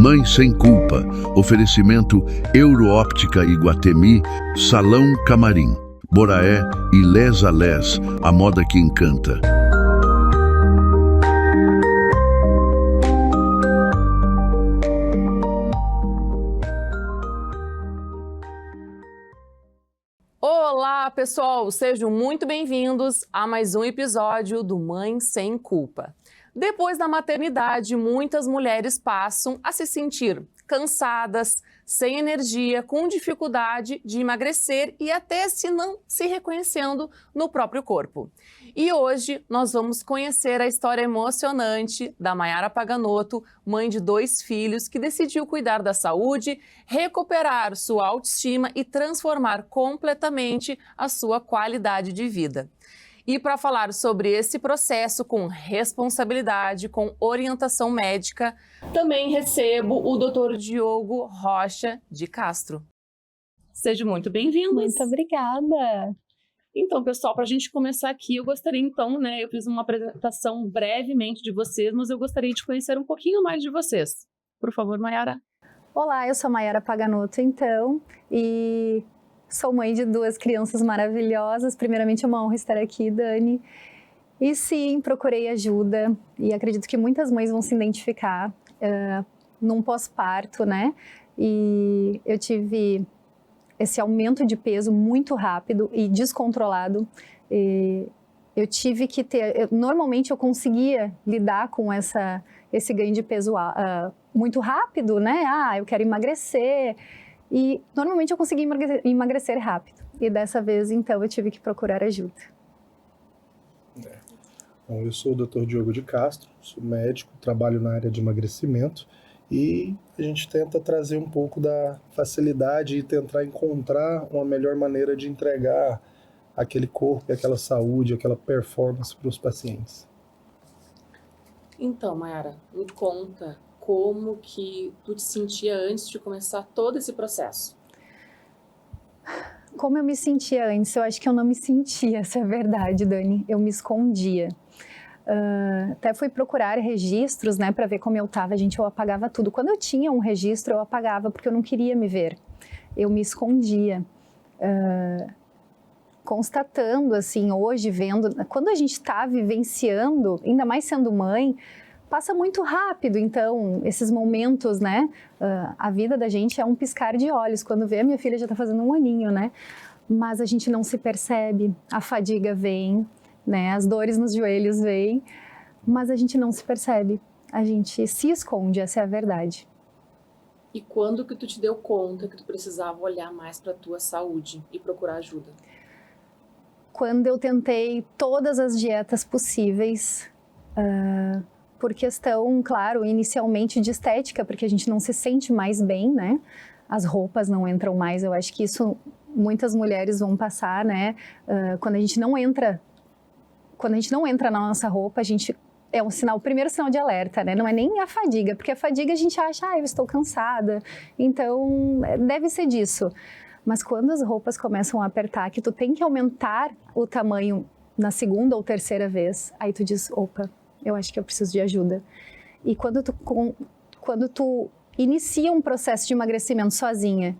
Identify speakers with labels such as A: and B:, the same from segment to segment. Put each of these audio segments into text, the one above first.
A: Mãe Sem Culpa. Oferecimento Euroóptica Iguatemi, Salão Camarim, Boraé e Les a Les, a moda que encanta.
B: Olá, pessoal! Sejam muito bem-vindos a mais um episódio do Mãe Sem Culpa. Depois da maternidade, muitas mulheres passam a se sentir cansadas, sem energia, com dificuldade de emagrecer e até se não se reconhecendo no próprio corpo. E hoje nós vamos conhecer a história emocionante da Mayara Paganoto, mãe de 2 filhos, que decidiu cuidar da saúde, recuperar sua autoestima e transformar completamente a sua qualidade de vida. E para falar sobre esse processo com responsabilidade, com orientação médica, também recebo o Dr. Diogo Rocha de Castro. Seja muito bem-vindo.
C: Muito obrigada.
B: Então, pessoal, para a gente começar aqui, eu gostaria então, eu fiz uma apresentação brevemente de vocês, mas eu gostaria de conhecer um pouquinho mais de vocês. Por favor, Mayara.
C: Olá, eu sou a Mayara Paganoto, então, e sou mãe de 2 crianças maravilhosas. Primeiramente, é uma honra estar aqui, Dani. E sim, procurei ajuda e acredito que muitas mães vão se identificar num pós-parto, né? E eu tive esse aumento de peso muito rápido e descontrolado. E eu tive que ter... Normalmente eu conseguia lidar com esse ganho de peso muito rápido, né? Eu quero emagrecer. E normalmente eu consegui emagrecer rápido. E dessa vez, então, eu tive que procurar ajuda.
D: Bom, eu sou o Dr. Diogo de Castro, sou médico, trabalho na área de emagrecimento e a gente tenta trazer um pouco da facilidade e tentar encontrar uma melhor maneira de entregar aquele corpo, aquela saúde, aquela performance para os pacientes.
B: Então, Mayara, me conta como que tu te sentia antes de começar todo esse processo?
C: Como eu me sentia antes? Eu acho que eu não me sentia, essa é a verdade, Dani. Eu me escondia. Até fui procurar registros, né, para ver como eu estava. Gente, eu apagava tudo. Quando eu tinha um registro, eu apagava porque eu não queria me ver. Eu me escondia. Constatando, assim, hoje, vendo... Quando a gente está vivenciando, ainda mais sendo mãe, passa muito rápido. Então, esses momentos, né, a vida da gente é um piscar de olhos. Quando vê, a minha filha já está fazendo 1 aninho, né? Mas a gente não se percebe, a fadiga vem, né? As dores nos joelhos vêm, mas a gente não se percebe. A gente se esconde, essa é a verdade.
B: E quando que tu te deu conta que tu precisava olhar mais para a tua saúde e procurar ajuda?
C: Quando eu tentei todas as dietas possíveis, por questão, claro, inicialmente de estética, porque a gente não se sente mais bem, né? As roupas não entram mais, eu acho que isso muitas mulheres vão passar, né? Quando a gente não entra na nossa roupa, a gente é um sinal, o primeiro sinal de alerta, né? Não é nem a fadiga, porque a fadiga a gente acha, eu estou cansada, então deve ser disso. Mas quando as roupas começam a apertar, que tu tem que aumentar o tamanho na 2ª ou 3ª vez, aí tu diz, opa, eu acho que eu preciso de ajuda. E quando tu inicia um processo de emagrecimento sozinha,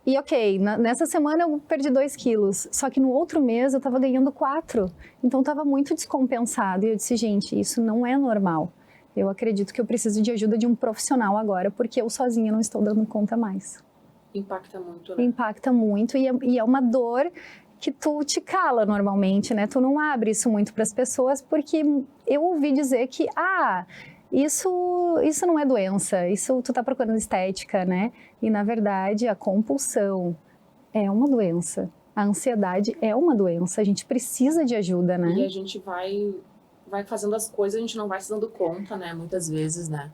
C: e ok, nessa semana eu perdi 2 quilos, só que no outro mês eu estava ganhando 4, então estava muito descompensado. E eu disse, gente, isso não é normal. Eu acredito que eu preciso de ajuda de um profissional agora, porque eu sozinha não estou dando conta mais.
B: Impacta muito, né? Impacta
C: muito e é uma dor que tu te cala normalmente, né? Tu não abre isso muito para as pessoas, porque eu ouvi dizer que, isso não é doença, isso tu tá procurando estética, né? E na verdade a compulsão é uma doença, a ansiedade é uma doença, a gente precisa de ajuda, né?
B: E a gente vai fazendo as coisas, a gente não vai se dando conta, né? Muitas vezes, né?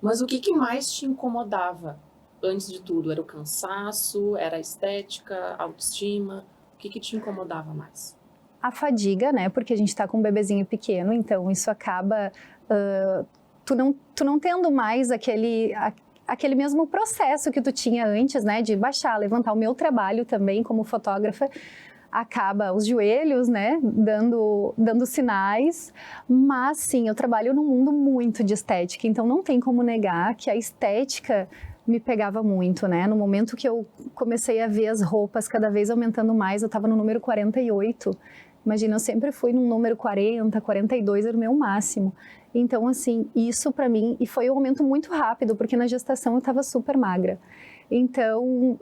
B: Mas o que mais te incomodava antes de tudo? Era o cansaço, era a estética, a autoestima? O que te incomodava mais?
C: A fadiga, né? Porque a gente tá com um bebezinho pequeno, então isso acaba... Tu não tendo mais aquele mesmo processo que tu tinha antes, né? De baixar, levantar. O meu trabalho também como fotógrafa acaba os joelhos, né, dando sinais, mas sim, eu trabalho num mundo muito de estética, então não tem como negar que a estética me pegava muito, né, no momento que eu comecei a ver as roupas cada vez aumentando mais, eu estava no número 48, imagina, eu sempre fui no número 40, 42 era o meu máximo, então assim, isso para mim, e foi um aumento muito rápido, porque na gestação eu estava super magra, então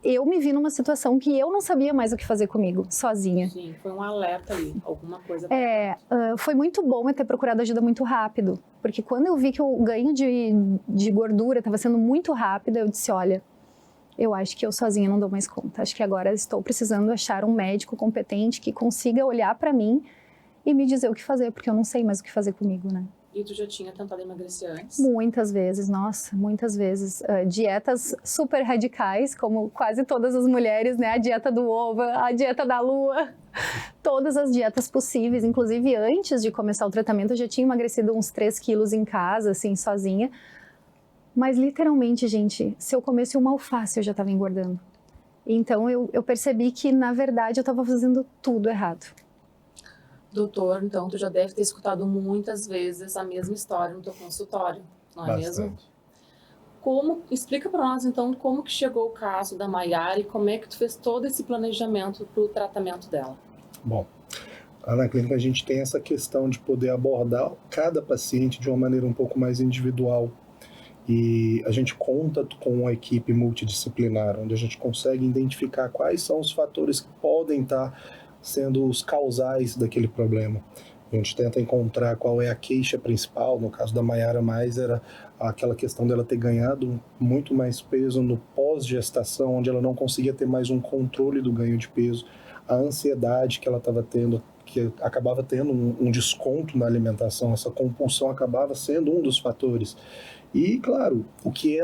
C: eu me vi numa situação que eu não sabia mais o que fazer comigo, sozinha.
B: Sim, foi um alerta ali, alguma coisa.
C: Foi muito bom eu ter procurado ajuda muito rápido, porque quando eu vi que o ganho de gordura estava sendo muito rápido, eu disse, olha, eu acho que eu sozinha não dou mais conta. Acho que agora estou precisando achar um médico competente que consiga olhar para mim e me dizer o que fazer, porque eu não sei mais o que fazer comigo, né?
B: E tu já tinha tentado emagrecer antes?
C: Muitas vezes, nossa, muitas vezes. Dietas super radicais, como quase todas as mulheres, né? A dieta do ovo, a dieta da lua, todas as dietas possíveis. Inclusive, antes de começar o tratamento, eu já tinha emagrecido uns 3 quilos em casa, assim, sozinha. Mas, literalmente, gente, se eu comesse uma alface, eu já estava engordando. Então, eu percebi que, na verdade, eu estava fazendo tudo errado.
B: Doutor, então tu já deve ter escutado muitas vezes a mesma história no teu consultório, não é mesmo? Explica para nós então como que chegou o caso da Maiara e como é que tu fez todo esse planejamento para o tratamento dela.
D: Bom, lá na clínica a gente tem essa questão de poder abordar cada paciente de uma maneira um pouco mais individual. E a gente conta com uma equipe multidisciplinar, onde a gente consegue identificar quais são os fatores que podem estar sendo os causais daquele problema. A gente tenta encontrar qual é a queixa principal. No caso da Maiara, mais era aquela questão dela ter ganhado muito mais peso no pós-gestação, onde ela não conseguia ter mais um controle do ganho de peso, a ansiedade que ela estava tendo, que acabava tendo um desconto na alimentação, essa compulsão acabava sendo um dos fatores. E, claro, o que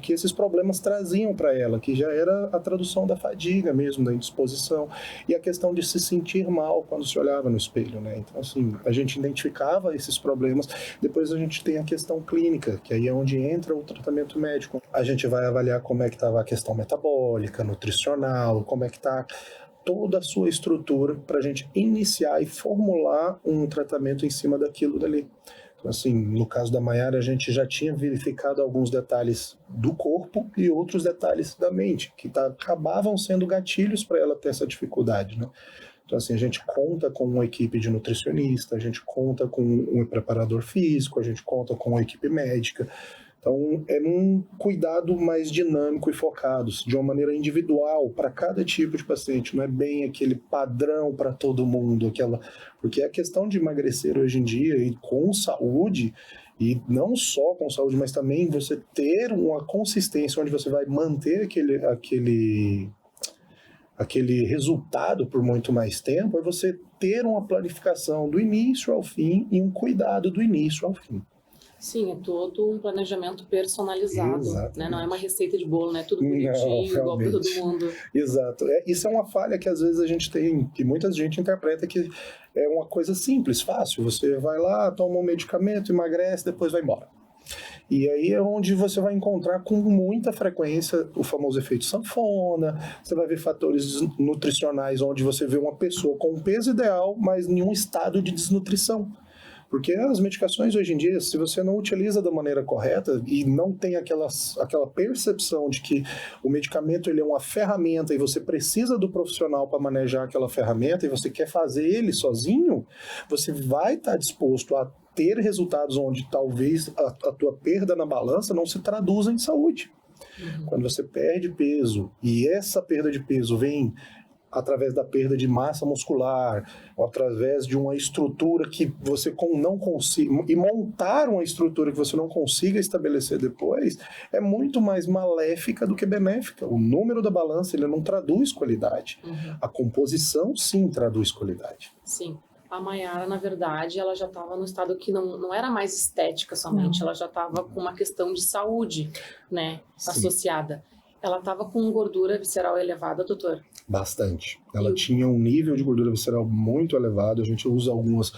D: esses problemas traziam para ela, que já era a tradução da fadiga mesmo, da indisposição, e a questão de se sentir mal quando se olhava no espelho, né? Então, assim, a gente identificava esses problemas, depois a gente tem a questão clínica, que aí é onde entra o tratamento médico. A gente vai avaliar como é que estava a questão metabólica, nutricional, como é que está toda a sua estrutura para a gente iniciar e formular um tratamento em cima daquilo dali. Assim, no caso da Maiara, a gente já tinha verificado alguns detalhes do corpo e outros detalhes da mente, que acabavam sendo gatilhos para ela ter essa dificuldade, né? Então, assim, a gente conta com uma equipe de nutricionista, a gente conta com um preparador físico, a gente conta com uma equipe médica. Então, é um cuidado mais dinâmico e focado, de uma maneira individual para cada tipo de paciente. Não é bem aquele padrão para todo mundo, porque a questão de emagrecer hoje em dia e com saúde, e não só com saúde, mas também você ter uma consistência onde você vai manter aquele resultado por muito mais tempo, é você ter uma planificação do início ao fim e um cuidado do início ao fim.
B: Sim, é todo um planejamento personalizado, né? Não é uma receita de bolo, né? Tudo bonitinho, igual para todo mundo.
D: Exato. Isso é uma falha que às vezes a gente tem, que muita gente interpreta que é uma coisa simples, fácil. Você vai lá, toma um medicamento, emagrece, depois vai embora. E aí é onde você vai encontrar com muita frequência o famoso efeito sanfona, você vai ver fatores nutricionais onde você vê uma pessoa com um peso ideal, mas em um estado de desnutrição. Porque as medicações hoje em dia, se você não utiliza da maneira correta e não tem aquela percepção de que o medicamento ele é uma ferramenta e você precisa do profissional para manejar aquela ferramenta e você quer fazer ele sozinho, você vai estar disposto a ter resultados onde talvez a tua perda na balança não se traduza em saúde. Quando você perde peso e essa perda de peso vem através da perda de massa muscular, ou através de uma estrutura que você não consiga, e montar uma estrutura que você não consiga estabelecer depois, é muito mais maléfica do que benéfica. O número da balança, ele não traduz qualidade. A composição, sim, traduz qualidade.
B: Sim. A Maiara, na verdade, ela já estava no estado que não era mais estética somente, ela já estava com uma questão de saúde, né, associada. Ela estava com gordura visceral elevada, doutor?
D: Bastante. Ela tinha um nível de gordura visceral muito elevado. A gente usa algumas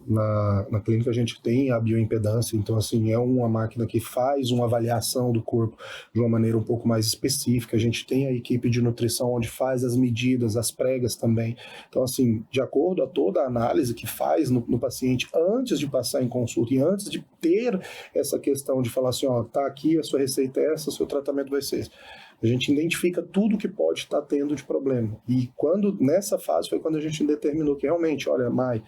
D: Na clínica a gente tem a bioimpedância, então assim, é uma máquina que faz uma avaliação do corpo de uma maneira um pouco mais específica. A gente tem a equipe de nutrição onde faz as medidas, as pregas também. Então assim, de acordo a toda a análise que faz no paciente antes de passar em consulta e antes de ter essa questão de falar assim, ó, tá aqui, a sua receita é essa, o seu tratamento vai ser esse. A gente identifica tudo que pode estar tendo de problema. E nessa fase foi quando a gente determinou que realmente, olha, Mai,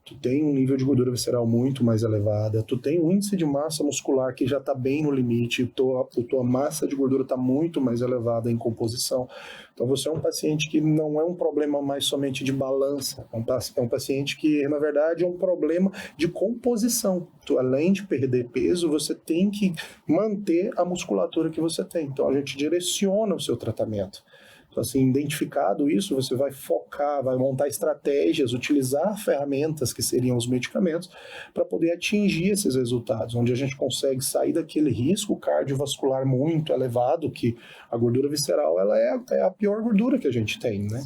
D: tu tem um nível de gordura visceral muito mais elevada, tu tem um índice de massa muscular que já está bem no limite, tua massa de gordura está muito mais elevada em composição. Então você é um paciente que não é um problema mais somente de balança, é um paciente que, na verdade, é um problema de composição. Tu, além de perder peso, você tem que manter a musculatura que você tem. Então a gente direciona o seu tratamento. Então, assim, identificado isso, você vai focar, vai montar estratégias, utilizar ferramentas que seriam os medicamentos para poder atingir esses resultados, onde a gente consegue sair daquele risco cardiovascular muito elevado, que a gordura visceral ela é a pior gordura que a gente tem, né?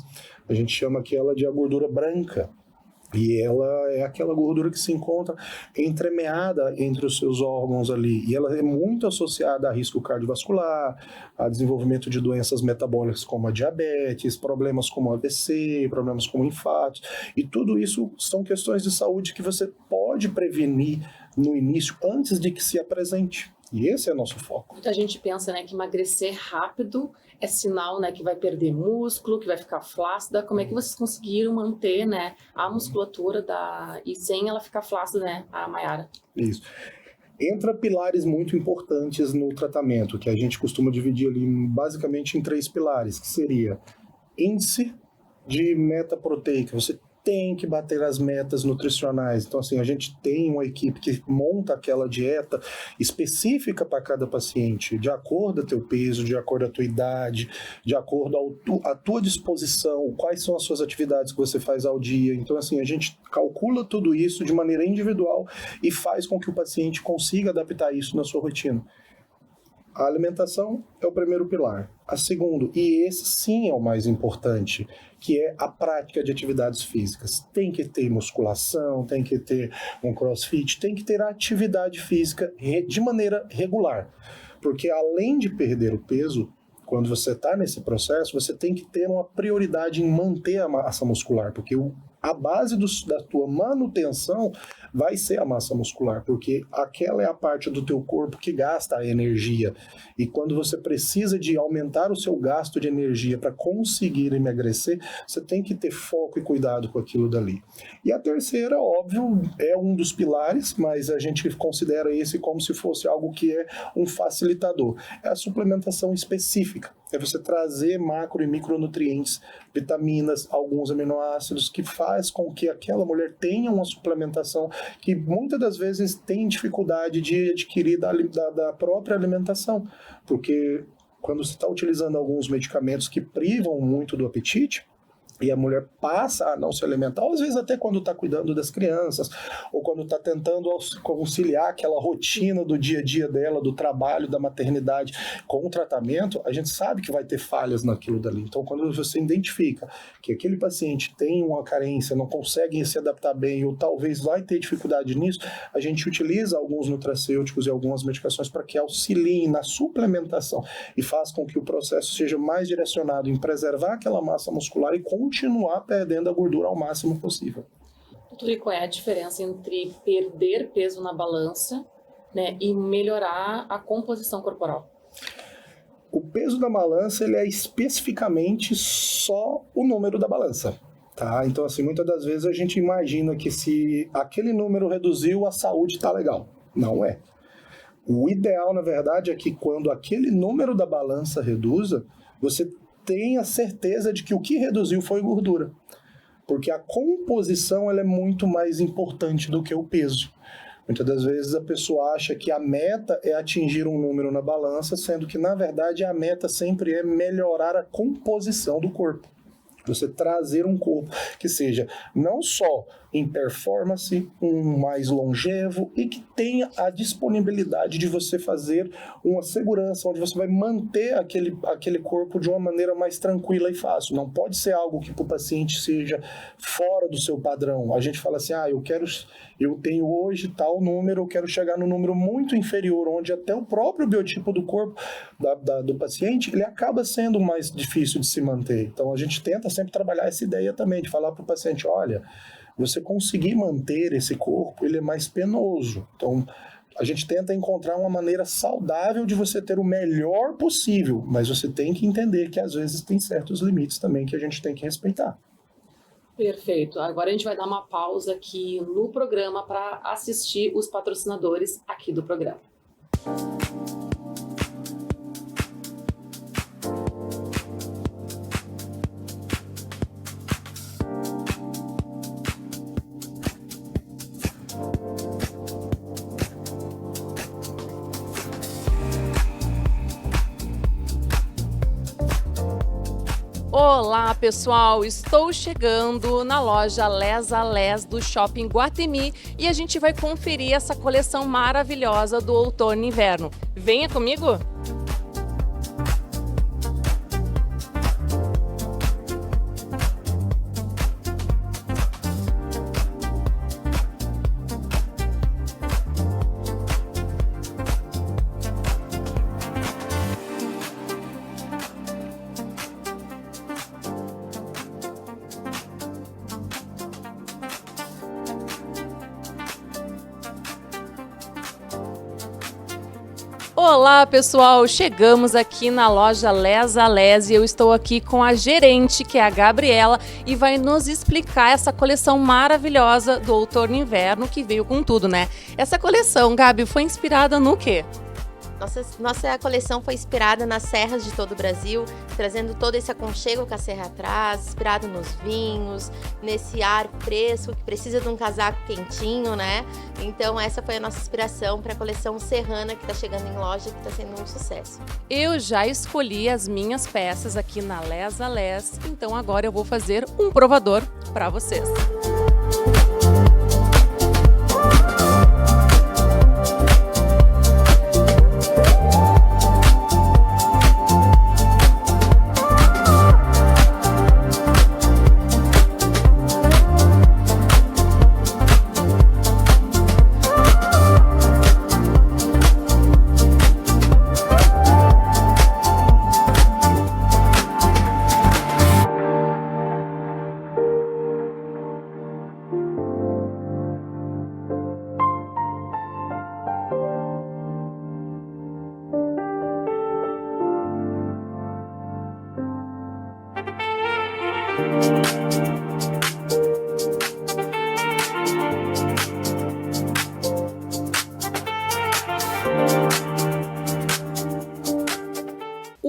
D: A gente chama aquela de a gordura branca. E ela é aquela gordura que se encontra entremeada entre os seus órgãos ali. E ela é muito associada a risco cardiovascular, a desenvolvimento de doenças metabólicas como a diabetes, problemas como AVC, problemas como infartos. E tudo isso são questões de saúde que você pode prevenir no início, antes de que se apresente. E esse é nosso foco.
B: Muita gente pensa, né, que emagrecer rápido é sinal, né, que vai perder músculo, que vai ficar flácida. Como é que vocês conseguiram manter, né, a musculatura e sem ela ficar flácida, né, a Mayara?
D: Isso. Entra pilares muito importantes no tratamento, que a gente costuma dividir ali basicamente em 3 pilares, que seria índice de meta proteica. Você tem que bater as metas nutricionais. Então, assim, a gente tem uma equipe que monta aquela dieta específica para cada paciente, de acordo com o teu peso, de acordo com a tua idade, de acordo à tua disposição, quais são as suas atividades que você faz ao dia. Então, assim, a gente calcula tudo isso de maneira individual e faz com que o paciente consiga adaptar isso na sua rotina. A alimentação é o primeiro pilar. A segundo, e esse sim é o mais importante, que é a prática de atividades físicas. Tem que ter musculação, tem que ter um crossfit, tem que ter atividade física de maneira regular. Porque além de perder o peso, quando você está nesse processo, você tem que ter uma prioridade em manter a massa muscular, porque a base da tua manutenção vai ser a massa muscular, porque aquela é a parte do teu corpo que gasta a energia. E quando você precisa de aumentar o seu gasto de energia para conseguir emagrecer, você tem que ter foco e cuidado com aquilo dali. E a terceira, óbvio, é um dos pilares, mas a gente considera esse como se fosse algo que é um facilitador. É a suplementação específica. É você trazer macro e micronutrientes, vitaminas, alguns aminoácidos, que faz com que aquela mulher tenha uma suplementação que muitas das vezes tem dificuldade de adquirir da própria alimentação. Porque quando você está utilizando alguns medicamentos que privam muito do apetite, e a mulher passa a não se alimentar, ou às vezes até quando está cuidando das crianças, ou quando está tentando conciliar aquela rotina do dia a dia dela, do trabalho, da maternidade, com o tratamento, a gente sabe que vai ter falhas naquilo dali. Então, quando você identifica que aquele paciente tem uma carência, não consegue se adaptar bem, ou talvez vai ter dificuldade nisso, a gente utiliza alguns nutracêuticos e algumas medicações para que auxiliem na suplementação e faz com que o processo seja mais direcionado em preservar aquela massa muscular e continuar perdendo a gordura ao máximo possível.
B: Doutor, e qual é a diferença entre perder peso na balança, né, e melhorar a composição corporal?
D: O peso da balança ele é especificamente só o número da balança. Tá? Então, assim, muitas das vezes a gente imagina que se aquele número reduziu, a saúde está legal. Não é. O ideal, na verdade, é que quando aquele número da balança reduza, você tenha certeza de que o que reduziu foi gordura. Porque a composição ela é muito mais importante do que o peso. Muitas das vezes a pessoa acha que a meta é atingir um número na balança, sendo que, na verdade, a meta sempre é melhorar a composição do corpo. Você trazer um corpo que seja não só em performance, mais longevo e que tenha a disponibilidade de você fazer uma segurança, onde você vai manter aquele corpo de uma maneira mais tranquila e fácil. Não pode ser algo que para o paciente seja fora do seu padrão. A gente fala assim, eu tenho hoje tal número, eu quero chegar no número muito inferior, onde até o próprio biotipo do corpo do paciente, ele acaba sendo mais difícil de se manter. Então, a gente tenta sempre trabalhar essa ideia também, de falar para o paciente, olha, você conseguir manter esse corpo, ele é mais penoso. Então, a gente tenta encontrar uma maneira saudável de você ter o melhor possível, mas você tem que entender que às vezes tem certos limites também que a gente tem que respeitar.
B: Perfeito. Agora a gente vai dar uma pausa aqui no programa para assistir os patrocinadores aqui do programa. Olá, pessoal! Estou chegando na loja Les a Les do Shopping Guatemi e a gente vai conferir essa coleção maravilhosa do outono e inverno. Venha comigo! Olá, pessoal! Chegamos aqui na loja Les a Les e eu estou aqui com a gerente, que é a Gabriela, e vai nos explicar essa coleção maravilhosa do outono e inverno, que veio com tudo, né? Essa coleção, Gabi, foi inspirada no quê?
E: Nossa coleção foi inspirada nas serras de todo o Brasil, trazendo todo esse aconchego que a serra traz, inspirado nos vinhos, nesse ar fresco que precisa de um casaco quentinho, né? Então essa foi a nossa inspiração para a coleção serrana que está chegando em loja, que está sendo um sucesso.
B: Eu já escolhi as minhas peças aqui na Les a Les, então agora eu vou fazer um provador para vocês.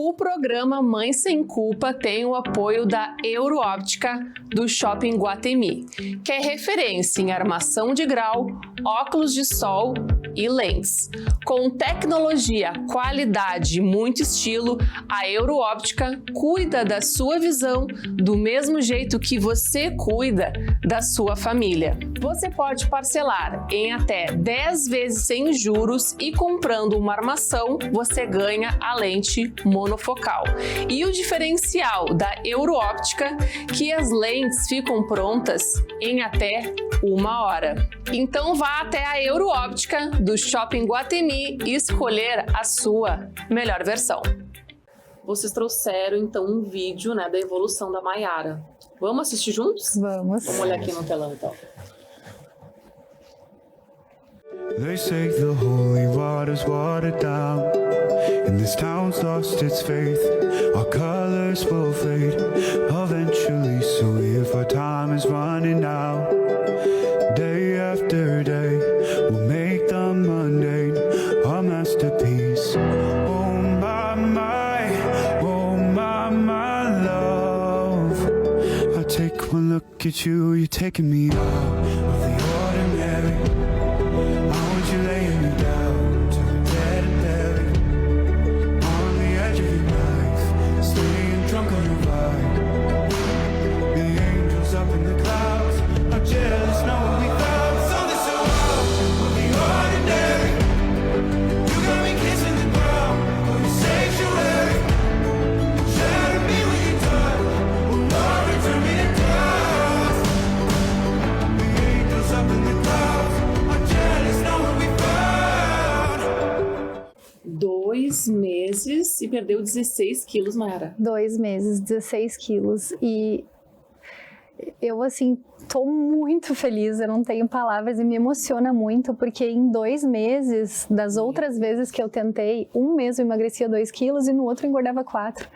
B: O programa Mãe Sem Culpa tem o apoio da Euroóptica do Shopping Guatemi, que é referência em armação de grau, óculos de sol e lentes. Com tecnologia, qualidade e muito estilo, a Euroóptica cuida da sua visão do mesmo jeito que você cuida da sua família. Você pode parcelar em até 10 vezes sem juros e comprando uma armação, você ganha a lente monofocal. E o diferencial da Euroóptica, que as lentes ficam prontas em até 1 hora. Então vá até a Euroóptica do Shopping Guatemi e escolher a sua melhor versão. Vocês trouxeram então um vídeo, né, da evolução da Mayara. Vamos assistir juntos?
C: Vamos.
B: Vamos olhar aqui no telão então.
F: They say the holy water's watered down, and this town's lost its faith. Our colors will fade eventually, so if our time is running out, day after day, we'll make the mundane our masterpiece. Oh my love, I take one look at you, you're taking me out of the ordinary. You laying me down to a dead and buried on the edge of your knife, staying drunk on your vibe.
B: 2 meses e perdeu 16 quilos, Mayara.
C: 2 meses, 16 quilos. E eu, assim, tô muito feliz, eu não tenho palavras e me emociona muito, porque em 2 meses, das outras vezes que eu tentei, um mês eu emagrecia 2 quilos e no outro eu engordava 4.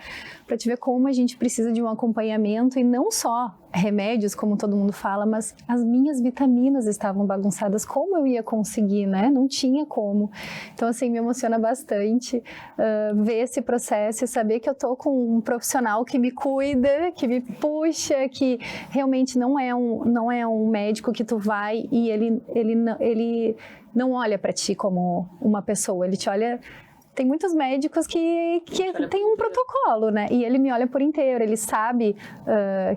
C: Pra te ver como a gente precisa de um acompanhamento e não só remédios, como todo mundo fala, mas as minhas vitaminas estavam bagunçadas. Como eu ia conseguir, né? Não tinha como. Então, assim, me emociona bastante ver esse processo e saber que eu tô com um profissional que me cuida, que me puxa, que realmente não é um médico que tu vai e ele não olha para ti como uma pessoa, ele te olha. Tem muitos médicos que tem um protocolo, né? E ele me olha por inteiro, ele sabe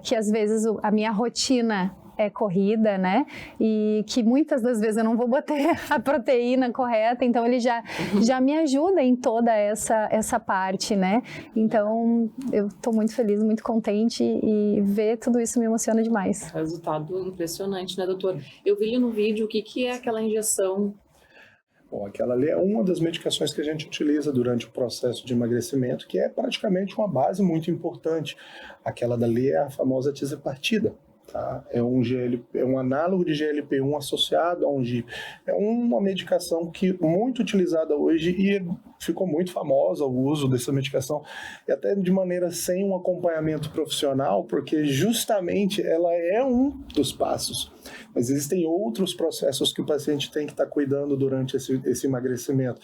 C: que às vezes a minha rotina é corrida, né? E que muitas das vezes eu não vou bater a proteína correta, então ele já me ajuda em toda essa parte, né? Então eu tô muito feliz, muito contente e ver tudo isso me emociona demais.
B: Resultado impressionante, né, doutor? Eu vi no vídeo o que é aquela injeção.
D: Bom, aquela ali é uma das medicações que a gente utiliza durante o processo de emagrecimento, que é praticamente uma base muito importante. Aquela dali é a famosa tisapartida. Tá? É um análogo de GLP-1 associado a um GIP. É uma medicação muito utilizada hoje e ficou muito famosa o uso dessa medicação, e até de maneira sem um acompanhamento profissional, porque justamente ela é um dos passos. Mas existem outros processos que o paciente tem que estar cuidando durante esse emagrecimento,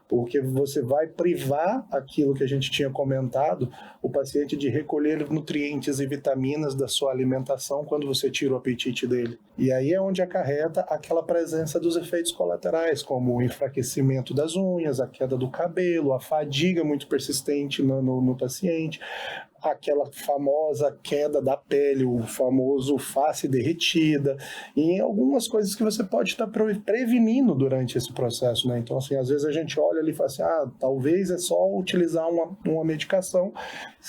D: porque você vai privar aquilo que a gente tinha comentado, o paciente de recolher nutrientes e vitaminas da sua alimentação quando você tira o apetite dele. E aí é onde acarreta aquela presença dos efeitos colaterais, como o enfraquecimento das unhas, a queda do cabelo, a fadiga muito persistente no paciente, aquela famosa queda da pele, o famoso face derretida, e algumas coisas que você pode estar prevenindo durante esse processo, né? Então, assim, às vezes a gente olha ali e fala assim, talvez é só utilizar uma medicação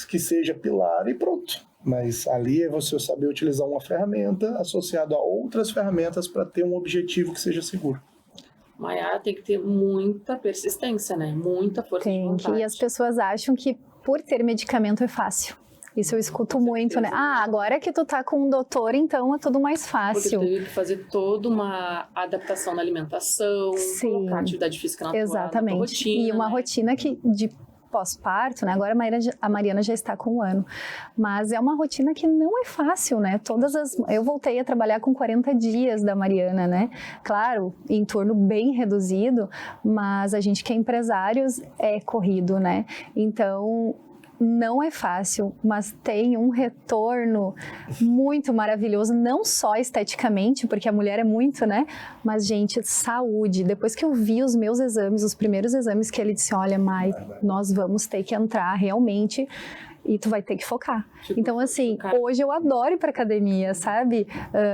D: que seja pilar e pronto. Mas ali é você saber utilizar uma ferramenta associada a outras ferramentas para ter um objetivo que seja seguro.
B: Mayara, tem que ter muita persistência, né? Muita força de vontade.
C: E as pessoas acham que por ter medicamento é fácil. Isso eu escuto muito, né? Agora que tu tá com um doutor, então é tudo mais fácil.
B: Porque tu teve que fazer toda uma adaptação na alimentação, colocar atividade física na tua rotina.
C: E uma rotina de pós-parto, né? Agora a Mariana já está com 1 ano, mas é uma rotina que não é fácil, né? Eu voltei a trabalhar com 40 dias da Mariana, né? Claro, em turno bem reduzido, mas a gente que é empresários é corrido, né? Então não é fácil, mas tem um retorno muito maravilhoso, não só esteticamente, porque a mulher é muito, né? Mas, gente, saúde. Depois que eu vi os meus exames, os primeiros exames, que ele disse, olha, Mai, nós vamos ter que entrar realmente e tu vai ter que focar. Então, assim, hoje eu adoro ir pra academia, sabe?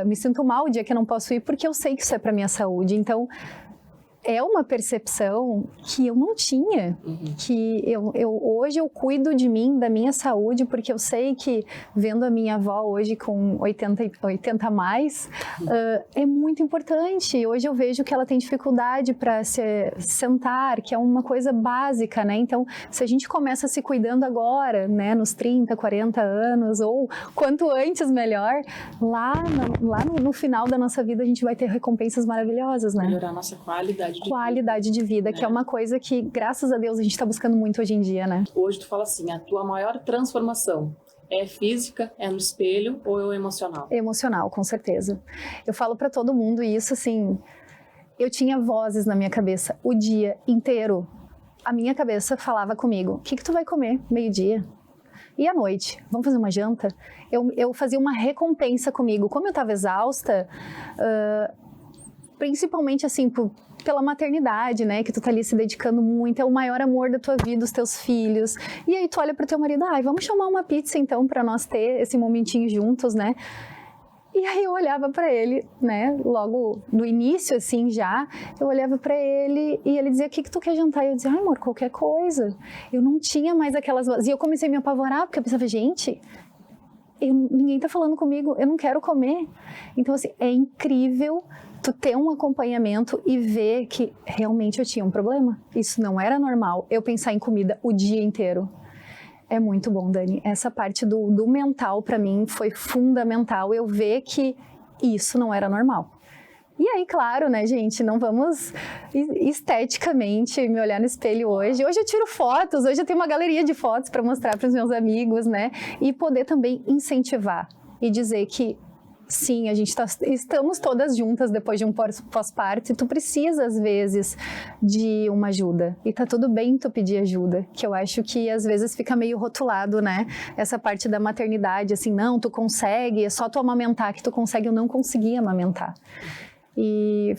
C: Me sinto mal o dia que eu não posso ir, porque eu sei que isso é pra minha saúde. Então, é uma percepção que eu não tinha, que hoje eu cuido de mim, da minha saúde, porque eu sei que vendo a minha avó hoje com 80 a mais, é muito importante. Hoje eu vejo que ela tem dificuldade para se sentar, que é uma coisa básica, né? Então, se a gente começa se cuidando agora, né, nos 30, 40 anos, ou quanto antes melhor, lá no final da nossa vida a gente vai ter recompensas maravilhosas, né?
B: Melhorar a nossa qualidade
C: de vida, que é uma coisa que, graças a Deus, a gente está buscando muito hoje em dia, né?
B: Hoje tu fala assim, a tua maior transformação é física, é no espelho ou é emocional?
C: Emocional, com certeza. Eu falo para todo mundo isso, assim, eu tinha vozes na minha cabeça o dia inteiro. A minha cabeça falava comigo, o que tu vai comer meio-dia? E à noite? Vamos fazer uma janta? Eu fazia uma recompensa comigo. Como eu estava exausta, principalmente assim, pela maternidade, né, que tu tá ali se dedicando muito, é o maior amor da tua vida, os teus filhos, e aí tu olha pro teu marido, vamos chamar uma pizza então pra nós ter esse momentinho juntos, né, e aí eu olhava pra ele, né, logo no início assim já, eu olhava pra ele e ele dizia, o que tu quer jantar? E eu dizia, amor, qualquer coisa. Eu não tinha mais aquelas vozes, e eu comecei a me apavorar, porque eu pensava, gente, ninguém tá falando comigo, eu não quero comer. Então assim, é incrível tu ter um acompanhamento e ver que realmente eu tinha um problema. Isso não era normal. Eu pensar em comida o dia inteiro. É muito bom, Dani. Essa parte do mental, para mim, foi fundamental. Eu ver que isso não era normal. E aí, claro, né, gente, não vamos esteticamente me olhar no espelho hoje. Hoje eu tiro fotos, hoje eu tenho uma galeria de fotos para mostrar para os meus amigos, né? E poder também incentivar e dizer que sim, estamos todas juntas depois de um pós-parto e tu precisa, às vezes, de uma ajuda. E tá tudo bem tu pedir ajuda, que eu acho que às vezes fica meio rotulado, né? Essa parte da maternidade, assim, não, tu consegue, é só tu amamentar que tu consegue, eu não consegui amamentar. E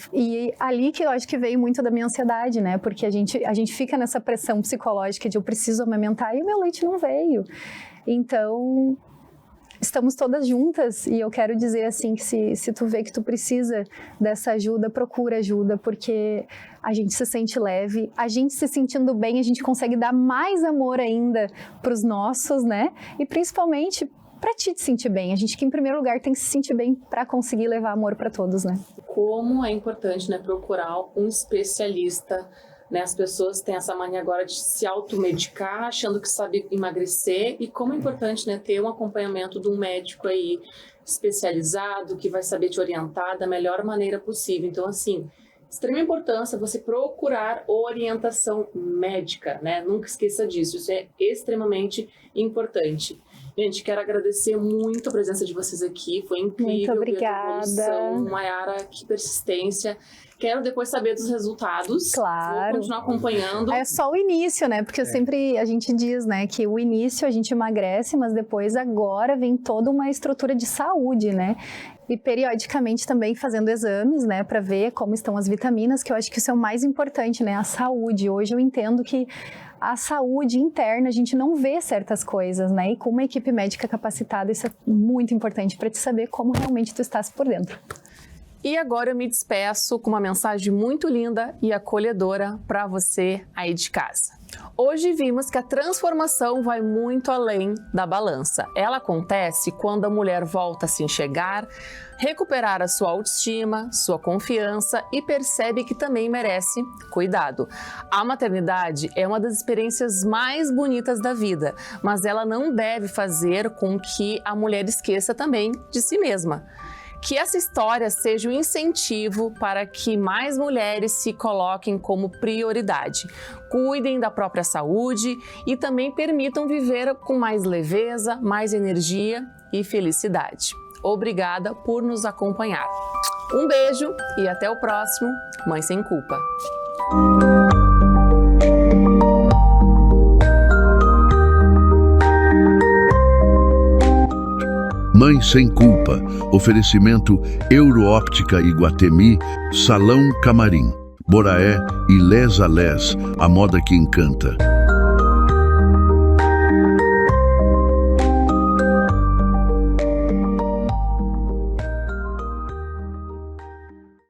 C: ali que eu acho que veio muito da minha ansiedade, né? Porque a gente fica nessa pressão psicológica de eu preciso amamentar e o meu leite não veio. Então, estamos todas juntas e eu quero dizer assim que se tu vê que tu precisa dessa ajuda, procura ajuda, porque a gente se sente leve, a gente se sentindo bem, a gente consegue dar mais amor ainda para os nossos, né? E principalmente para te sentir bem. A gente que em primeiro lugar tem que se sentir bem para conseguir levar amor para todos, né?
B: Como é importante, né, procurar um especialista, né? As pessoas têm essa mania agora de se automedicar, achando que sabe emagrecer, e como é importante, né, ter um acompanhamento de um médico aí especializado, que vai saber te orientar da melhor maneira possível. Então, assim, extrema importância você procurar orientação médica, né? Nunca esqueça disso, isso é extremamente importante. Gente, quero agradecer muito a presença de vocês aqui, foi incrível.
C: Muito obrigada.
B: Mayara, que persistência. Quero depois saber dos resultados.
C: Claro.
B: Vou continuar acompanhando.
C: É só o início, né? Porque a gente diz, né, que o início a gente emagrece, mas depois agora vem toda uma estrutura de saúde, né? E periodicamente também fazendo exames, né, para ver como estão as vitaminas, que eu acho que isso é o mais importante, né? A saúde. Hoje eu entendo que a saúde interna, a gente não vê certas coisas, né? E com uma equipe médica capacitada, isso é muito importante para te saber como realmente tu estás por dentro.
B: E agora eu me despeço com uma mensagem muito linda e acolhedora para você aí de casa. Hoje vimos que a transformação vai muito além da balança. Ela acontece quando a mulher volta a se enxergar, recuperar a sua autoestima, sua confiança e percebe que também merece cuidado. A maternidade é uma das experiências mais bonitas da vida, mas ela não deve fazer com que a mulher esqueça também de si mesma. Que essa história seja um incentivo para que mais mulheres se coloquem como prioridade, cuidem da própria saúde e também permitam viver com mais leveza, mais energia e felicidade. Obrigada por nos acompanhar. Um beijo e até o próximo Mãe Sem Culpa.
A: Mãe Sem Culpa. Oferecimento Euroóptica Iguatemi, Salão Camarim, Boraé e Les a Les, a moda que encanta.